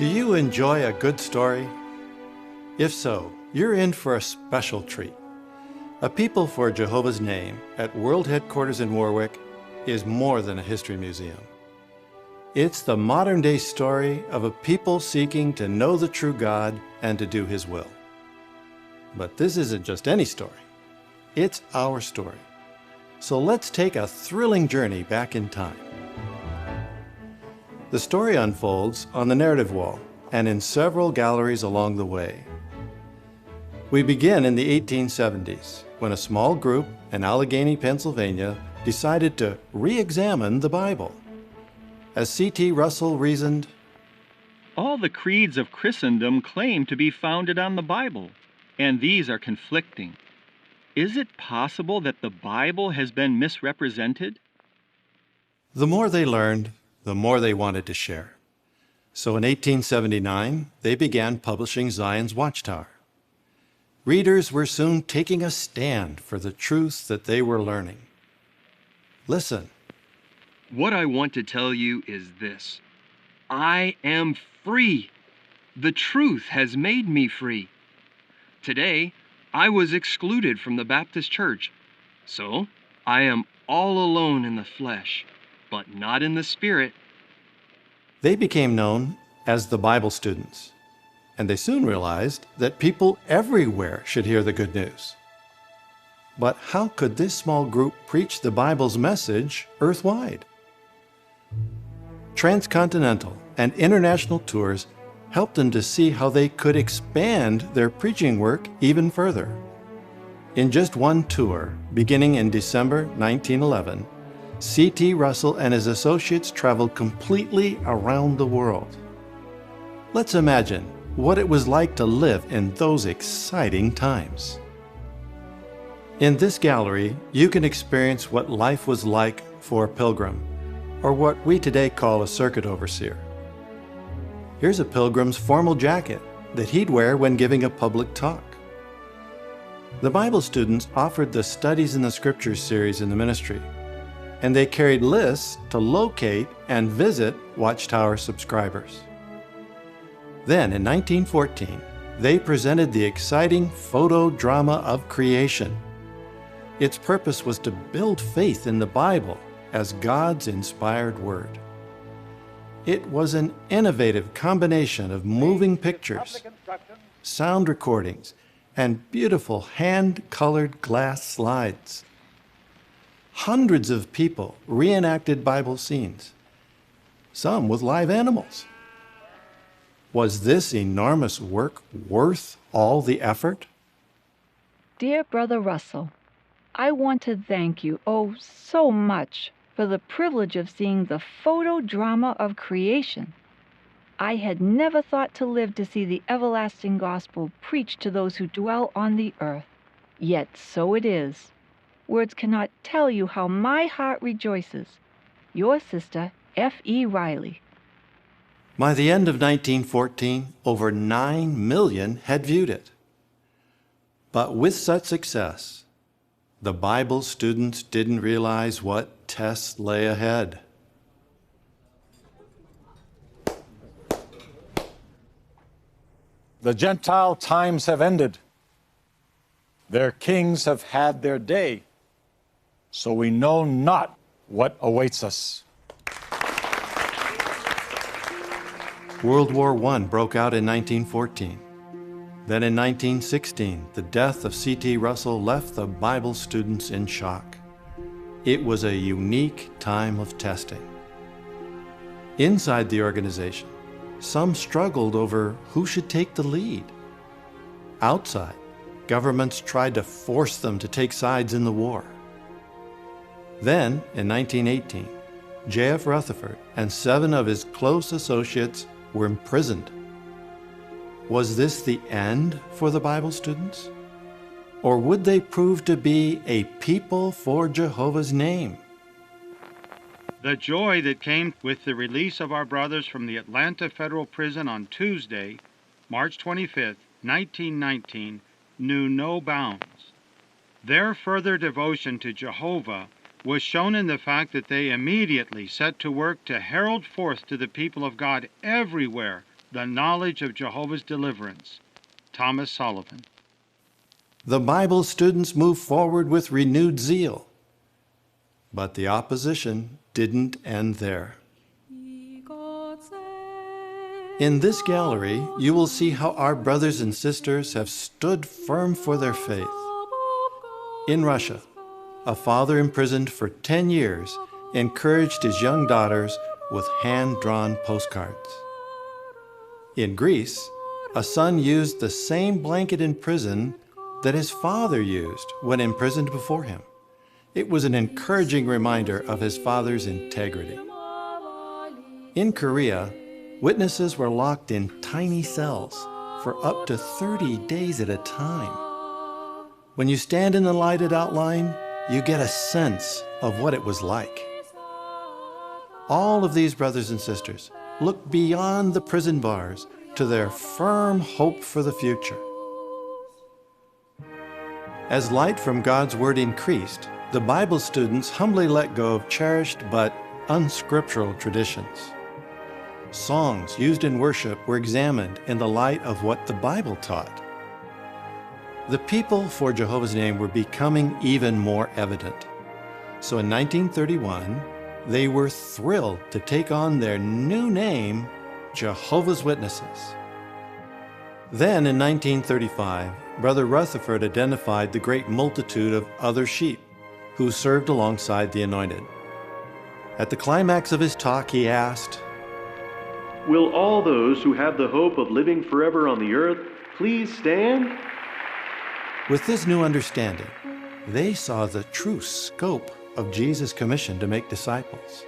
Do you enjoy a good story? If so, you're in for a special treat. A People for Jehovah's Name at World Headquarters in Warwick is more than a history museum. It's the modern-day story of a people seeking to know the true God and to do His will. But this isn't just any story. It's our story. So let's take a thrilling journey back in time. The story unfolds on the narrative wall and in several galleries along the way. We begin in the 1870s when a small group in Allegheny, Pennsylvania decided to re-examine the Bible. As C.T. Russell reasoned, all the creeds of Christendom claim to be founded on the Bible, and these are conflicting. Is it possible that the Bible has been misrepresented? The more they learned, the more they wanted to share. So in 1879, they began publishing Zion's Watchtower. Readers were soon taking a stand for the truth that they were learning. Listen. What I want to tell you is this. I am free. The truth has made me free. Today, I was excluded from the Baptist Church, so I am all alone in the flesh, but not in the spirit. They became known as the Bible students, and they soon realized that people everywhere should hear the good news. But how could this small group preach the Bible's message earthwide? Transcontinental and international tours helped them to see how they could expand their preaching work even further. In just one tour, beginning in December 1911, C.T. Russell and his associates traveled completely around the world. Let's imagine what it was like to live in those exciting times. In this gallery, you can experience what life was like for a pilgrim, or what we today call a circuit overseer. Here's a pilgrim's formal jacket that he'd wear when giving a public talk. The Bible students offered the Studies in the Scriptures series in the ministry, and they carried lists to locate and visit Watchtower subscribers. Then, in 1914, they presented the exciting photo drama of creation. Its purpose was to build faith in the Bible as God's inspired word. It was an innovative combination of moving pictures, sound recordings, and beautiful hand-colored glass slides. Hundreds of people reenacted Bible scenes, some with live animals. Was this enormous work worth all the effort? Dear Brother Russell, I want to thank you, oh, so much, for the privilege of seeing the photo drama of creation. I had never thought to live to see the everlasting gospel preached to those who dwell on the earth. Yet so it is. Words cannot tell you how my heart rejoices. Your sister, F.E. Riley. By the end of 1914, over 9 million had viewed it. But with such success, the Bible students didn't realize what tests lay ahead. The Gentile times have ended. Their kings have had their day, so we know not what awaits us. World War I broke out in 1914. Then in 1916, the death of C.T. Russell left the Bible students in shock. It was a unique time of testing. Inside the organization, some struggled over who should take the lead. Outside, governments tried to force them to take sides in the war. Then, in 1918, J.F. Rutherford and 7 of his close associates were imprisoned. Was this the end for the Bible students? Or would they prove to be a people for Jehovah's name? The joy that came with the release of our brothers from the Atlanta Federal Prison on Tuesday, March 25, 1919, knew no bounds. Their further devotion to Jehovah was shown in the fact that they immediately set to work to herald forth to the people of God everywhere The Knowledge of Jehovah's Deliverance, Thomas Sullivan. The Bible students moved forward with renewed zeal. But the opposition didn't end there. In this gallery, you will see how our brothers and sisters have stood firm for their faith. In Russia, a father imprisoned for 10 years encouraged his young daughters with hand-drawn postcards. In Greece, a son used the same blanket in prison that his father used when imprisoned before him. It was an encouraging reminder of his father's integrity. In Korea, witnesses were locked in tiny cells for up to 30 days at a time. When you stand in the lighted outline, you get a sense of what it was like. All of these brothers and sisters look beyond the prison bars to their firm hope for the future. As light from God's Word increased, the Bible students humbly let go of cherished but unscriptural traditions. Songs used in worship were examined in the light of what the Bible taught. The people for Jehovah's name were becoming even more evident. So in 1931, they were thrilled to take on their new name, Jehovah's Witnesses. Then in 1935, Brother Rutherford identified the great multitude of other sheep who served alongside the anointed. At the climax of his talk, he asked, "Will all those who have the hope of living forever on the earth please stand?" With this new understanding, they saw the true scope of Jesus' commission to make disciples.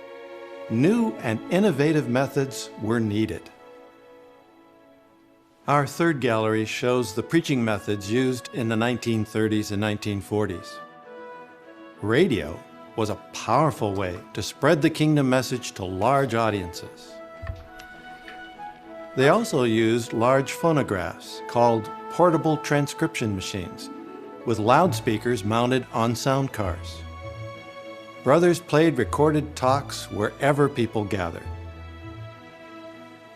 New and innovative methods were needed. Our third gallery shows the preaching methods used in the 1930s and 1940s. Radio was a powerful way to spread the kingdom message to large audiences. They also used large phonographs called portable transcription machines with loudspeakers mounted on sound cars. Brothers played recorded talks wherever people gathered.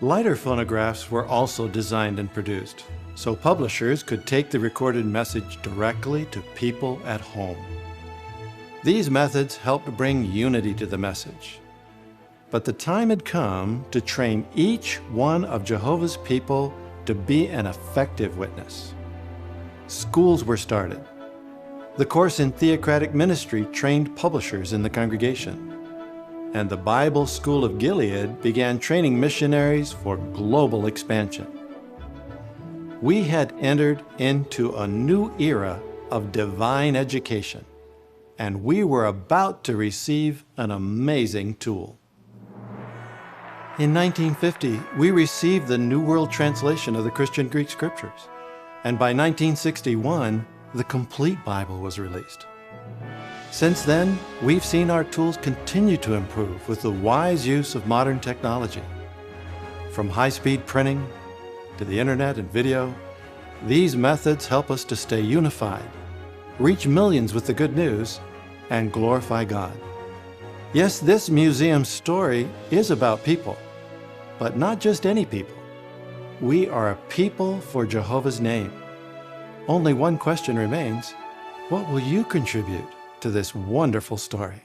Lighter phonographs were also designed and produced, so publishers could take the recorded message directly to people at home. These methods helped bring unity to the message. But the time had come to train each one of Jehovah's people to be an effective witness. Schools were started. The course in theocratic ministry trained publishers in the congregation. And the Bible School of Gilead began training missionaries for global expansion. We had entered into a new era of divine education, and we were about to receive an amazing tool. In 1950, we received the New World Translation of the Christian Greek Scriptures, and by 1961, the complete Bible was released. Since then, we've seen our tools continue to improve with the wise use of modern technology. From high-speed printing to the internet and video, these methods help us to stay unified, reach millions with the good news, and glorify God. Yes, this museum story is about people, but not just any people. We are a people for Jehovah's name. Only one question remains: what will you contribute to this wonderful story?